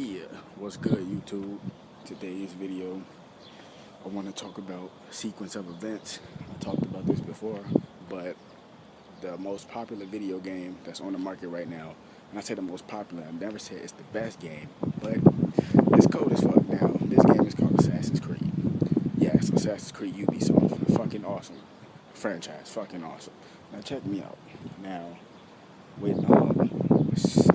Yeah, what's good, YouTube? Today's video, I want to talk about sequence of events. I talked about this before, but the most popular video game that's on the market right now, and I say the most popular, I never said it's the best game, but it's cold as fuck now. This game is called Assassin's Creed. Yes, Assassin's Creed Ubisoft. Fucking awesome. Franchise, fucking awesome. Now check me out. Now, with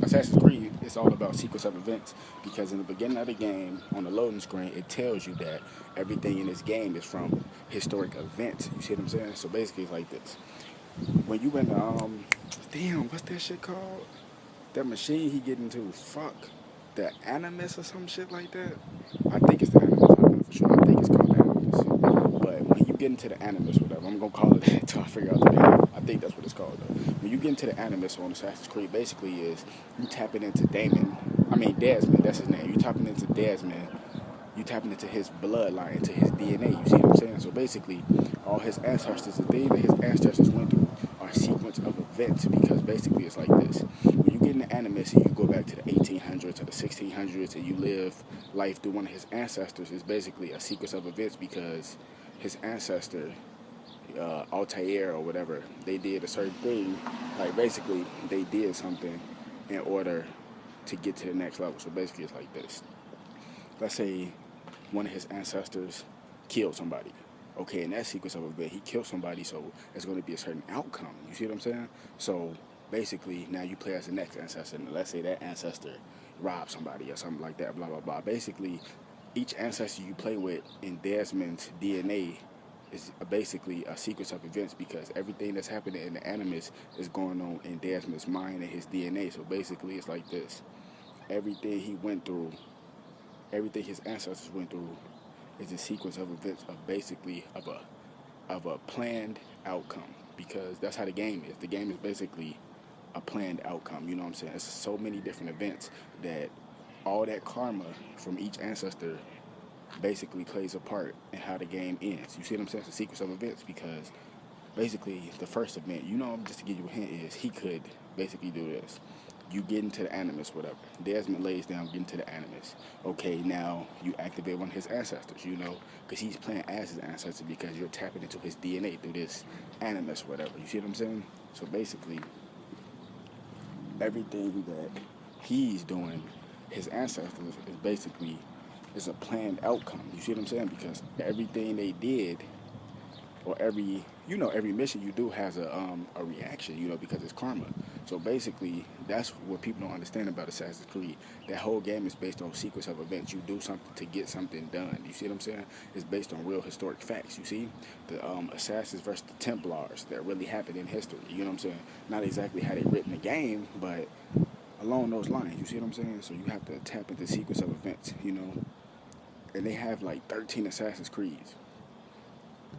Assassin's Creed, it's all about sequence of events because in the beginning of the game, on the loading screen, it tells you that everything in this game is from historic events. You see what I'm saying? So basically, it's like this. When you in damn, what's that shit called? That machine he get into, fuck, the Animus or some shit like that. I think it's the Animus. I don't know for sure. I think it's called the Animus. But when you get into the Animus, whatever, I'm gonna call it that until I figure out the name. I think that's what it's called though. When you get into the Animus on Assassin's Creed, basically is you tapping into Desmond, that's his name. You tapping into Desmond, you tapping into his bloodline, into his DNA, you see what I'm saying? So basically, all his ancestors, the thing that his ancestors went through are a sequence of events because basically it's like this. When you get in the Animus and you go back to the 1800s or the 1600s and you live life through one of his ancestors, it's basically a sequence of events because his ancestor, Altair or whatever, they did a certain thing. Like basically, they did something in order to get to the next level. So basically, it's like this. Let's say one of his ancestors killed somebody. Okay, in that sequence of events, he killed somebody, so it's going to be a certain outcome. You see what I'm saying? So basically, now you play as the next ancestor. And let's say that ancestor robbed somebody or something like that. Blah blah blah. Basically, each ancestor you play with in Desmond's DNA is basically a sequence of events because everything that's happening in the Animus is going on in Desmond's mind and his DNA. So basically, it's like this. Everything he went through, everything his ancestors went through is a sequence of events of basically of a planned outcome because that's how the game is. The game is basically a planned outcome, you know what I'm saying? It's so many different events that all that karma from each ancestor basically plays a part in how the game ends. You see what I'm saying? It's a sequence of events because basically the first event, just to give you a hint, is he could basically do this. You get into the Animus, whatever. Desmond lays down, get into the Animus. Okay, now you activate one of his ancestors, because he's playing as his ancestor because you're tapping into his DNA through this Animus, whatever. You see what I'm saying? So basically, everything that he's doing, his ancestors, is basically is a planned outcome. You see what I'm saying? Because everything they did, or every mission you do has a reaction, because it's karma. So basically, that's what people don't understand about Assassin's Creed. That whole game is based on a sequence of events. You do something to get something done. You see what I'm saying? It's based on real historic facts. You see, the Assassins versus the Templars that really happened in history. You know what I'm saying? Not exactly how they written the game, but along those lines. You see what I'm saying? So you have to tap into the sequence of events. And they have like 13 Assassin's Creeds.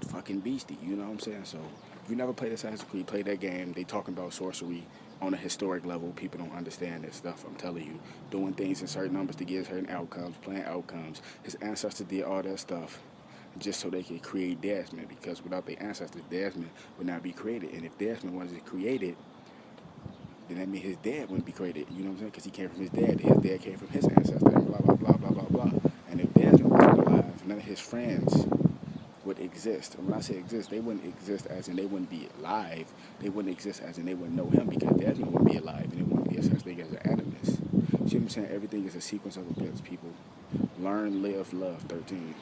Fucking beastie, you know what I'm saying? So if you never played Assassin's Creed, play that game. They talking about sorcery on a historic level. People don't understand that stuff. I'm telling you, doing things in certain numbers to get certain outcomes, playing outcomes. His ancestors did all that stuff just so they could create Desmond, because without their ancestors, Desmond would not be created. And if Desmond wasn't created, then that means his dad wouldn't be created. You know what I'm saying? Because he came from his dad came from his ancestor, and blah blah blah blah blah blah. And if Desmond wasn't alive, none of his friends would exist. And when I say exist, they wouldn't exist as in they wouldn't be alive. They wouldn't exist as in they wouldn't know him because Desmond wouldn't be alive and it wouldn't be a such thing as an Animus. See what I'm saying? Everything is a sequence of events, people. Learn, live, love, 13.